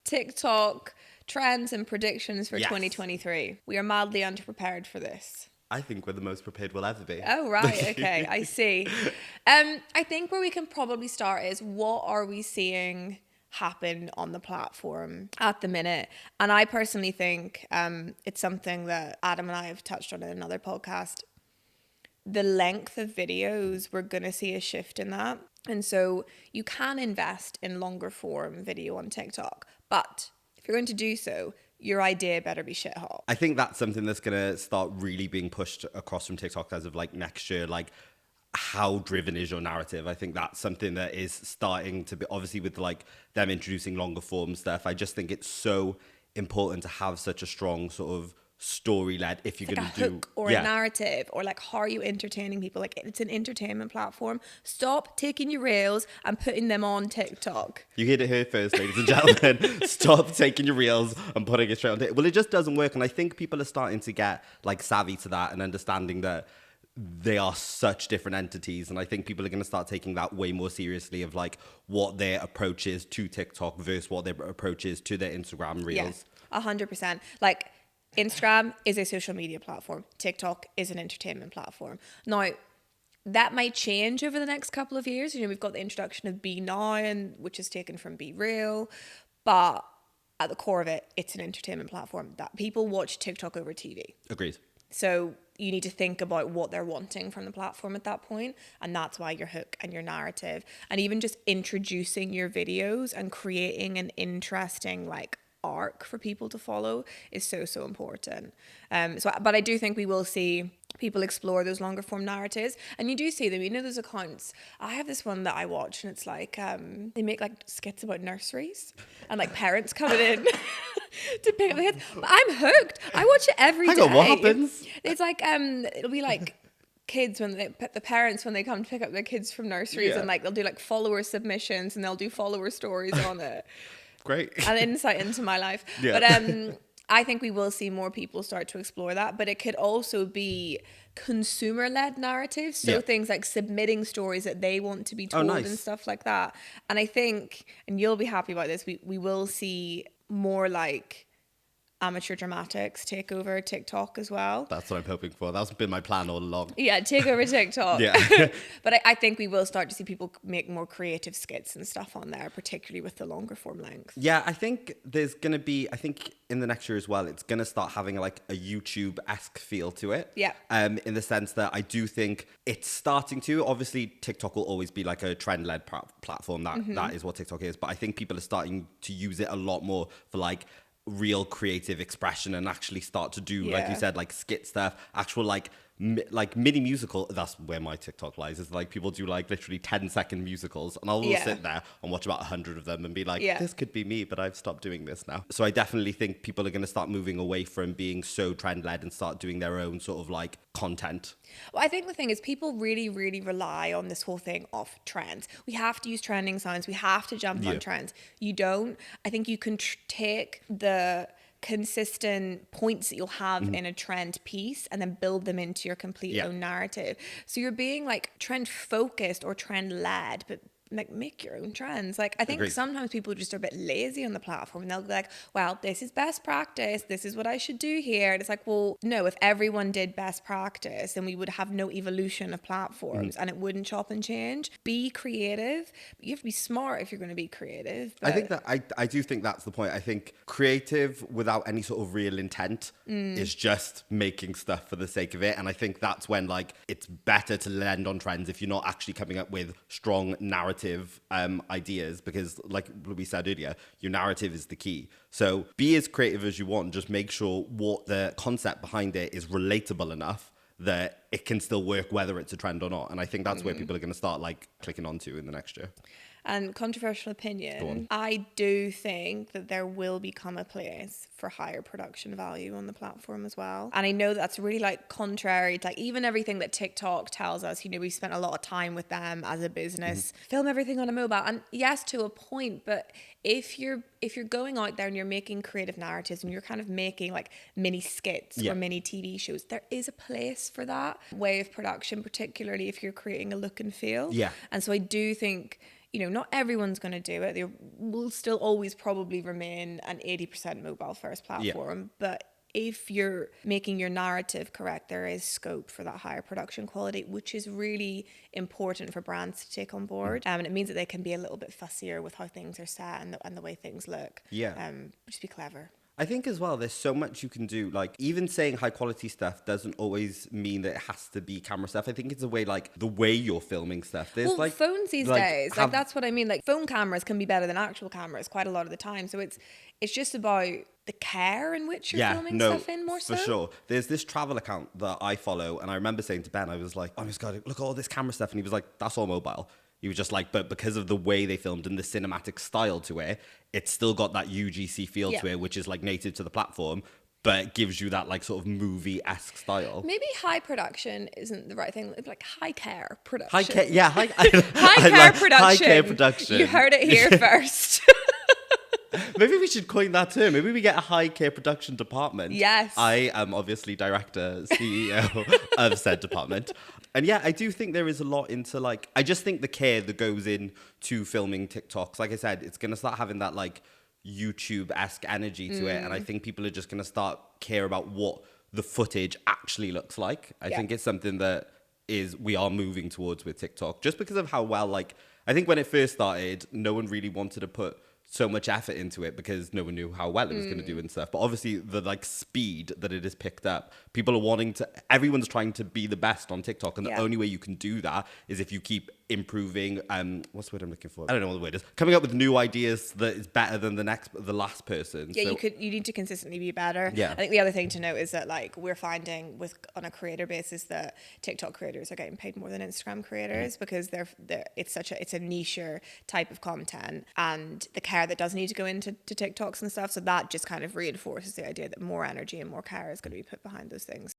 TikTok trends and predictions for Yes. 2023. We are madly underprepared for this. I think we're the most prepared we'll ever be. Oh, right. Okay, I see. I think where we can probably start is what are we seeing happen on the platform at the minute? And I personally think it's something that Adam and I have touched on in another podcast. The length of videos, we're going to see a shift in that. And so you can invest in longer form video on TikTok, but if you're going to do so, your idea better be shit hot. I think that's something that's going to start really being pushed across from TikTok as of like next year. Like, how driven is your narrative? I think that's something that is starting to be, obviously with like them introducing longer form stuff. I just think it's so important to have such a strong sort of story led if you're Like going a to do hook or a narrative, or like how are you entertaining people? Like, it's an entertainment platform. Stop taking your reels and putting them on TikTok. You heard it here first, ladies and gentlemen. Stop taking your reels and putting it straight on it. Well, it just doesn't work. And I think people are starting to get like savvy to that and understanding that they are such different entities. And I think people are going to start taking that way more seriously of like what their approach is to TikTok versus what their approach is to their Instagram reels. Yeah, 100%. Like, Instagram is a social media platform. TikTok is an entertainment platform. Now, that might change over the next couple of years. You know, we've got the introduction of Be Now, and which is taken from Be Real, but at the core of it, it's an entertainment platform that people watch TikTok over TV. Agreed. So you need to think about what they're wanting from the platform at that point, and that's why your hook and your narrative, and even just introducing your videos and creating an interesting like arc for people to follow is so important. But I do think we will see people explore those longer form narratives, and you do see them. You know, those accounts. I have this one that I watch, and it's like they make like skits about nurseries and like parents coming in to pick up the kids. But I'm hooked. I watch it every day. Hang on, what happens? It's like it'll be like kids when the parents when they come to pick up their kids from nurseries, and like they'll do like follower submissions and they'll do follower stories on it. Great. An insight into my life. Yeah. But I think we will see more people start to explore that, but it could also be consumer-led narratives. So things like submitting stories that they want to be told and stuff like that. And I think, and you'll be happy about this, we will see more like amateur dramatics take over TikTok as well. That's what I'm hoping for. That's been my plan all along. Yeah, take over TikTok. Yeah. But I think we will start to see people make more creative skits and stuff on there, particularly with the longer form length. Yeah, I think there's going to be, I think in the next year as well, it's going to start having like a YouTube-esque feel to it. Yeah. In the sense that I do think it's starting to, obviously TikTok will always be like a trend-led platform. That is what TikTok is. But I think people are starting to use it a lot more for like real creative expression and actually start to do, like you said, like skit stuff, actual like mini musical. That's where my TikTok lies, is like people do like literally 10-second musicals, and I'll sit there and watch about 100 of them and be like, this could be me, but I've stopped doing this now. So I definitely think people are going to start moving away from being so trend led and start doing their own sort of like content. Well, I think the thing is people really rely on this whole thing of trends. We have to use trending sounds. We have to jump on trends. You don't. I think you can take the consistent points that you'll have in a trend piece and then build them into your complete own narrative. So you're being like trend focused or trend led, but like make your own trends. Like I think sometimes people just are a bit lazy on the platform, and they'll be like, well, this is best practice, this is what I should do here. And it's like, well, no, if everyone did best practice, then we would have no evolution of platforms and it wouldn't chop and change. Be creative, but you have to be smart if you're going to be creative. But I think that I do think that's the point. I think creative without any sort of real intent is just making stuff for the sake of it. And I think that's when like it's better to lend on trends if you're not actually coming up with strong narrative ideas, because like we said earlier, your narrative is the key. So be as creative as you want, just make sure what the concept behind it is relatable enough that it can still work whether it's a trend or not. And I think that's where people are going to start like clicking onto in the next year. And controversial opinion, I do think that there will become a place for higher production value on the platform as well. And I know that's really like contrary to like even everything that TikTok tells us. You know, we spent a lot of time with them as a business, film everything on a mobile. And yes, to a point, but if you're going out there and you're making creative narratives and you're kind of making like mini skits or mini TV shows, there is a place for that way of production, particularly if you're creating a look and feel. Yeah. And so I do think you know, not everyone's going to do it. There will still always probably remain an 80% mobile first platform, but if you're making your narrative correct, there is scope for that higher production quality, which is really important for brands to take on board. And it means that they can be a little bit fussier with how things are set and the way things look. Yeah. Just be clever. I think as well, there's so much you can do. Like, even saying high quality stuff doesn't always mean that it has to be camera stuff. I think it's the way you're filming stuff. There's Well, phones these days, like that's what I mean. Like phone cameras can be better than actual cameras quite a lot of the time. So it's just about the care in which you're filming stuff in more so. For sure. There's this travel account that I follow, and I remember saying to Ben, I was like, oh my God, look at all this camera stuff. And he was like, that's all mobile. He was just like, but because of the way they filmed and the cinematic style to it, it's still got that UGC feel to it, which is like native to the platform, but it gives you that like sort of movie-esque style. Maybe high production isn't the right thing. Like high care production. High care, yeah. High production. High care production. You heard it here first. Maybe we should coin that term. Maybe we get a high care production department. Yes. I am obviously director, CEO of said department. And yeah, I do think there is a lot into like, I just think the care that goes in to filming TikToks, like I said, it's going to start having that like YouTube-esque energy to it. And I think people are just going to start care about what the footage actually looks like. I think it's something that we are moving towards with TikTok just because of how well, like, I think when it first started, no one really wanted to put so much effort into it because no one knew how well it was going to do and stuff. But obviously the like speed that it has picked up, people are everyone's trying to be the best on TikTok. And the only way you can do that is if you keep improving. What's the word I'm looking for? I don't know what the word is. Coming up with new ideas that is better than the last person. Yeah, so, you need to consistently be better. Yeah. I think the other thing to note is that like we're finding on a creator basis that TikTok creators are getting paid more than Instagram creators because it's a niche type of content and the care that does need to go into TikToks and stuff. So that just kind of reinforces the idea that more energy and more care is going to be put behind those things.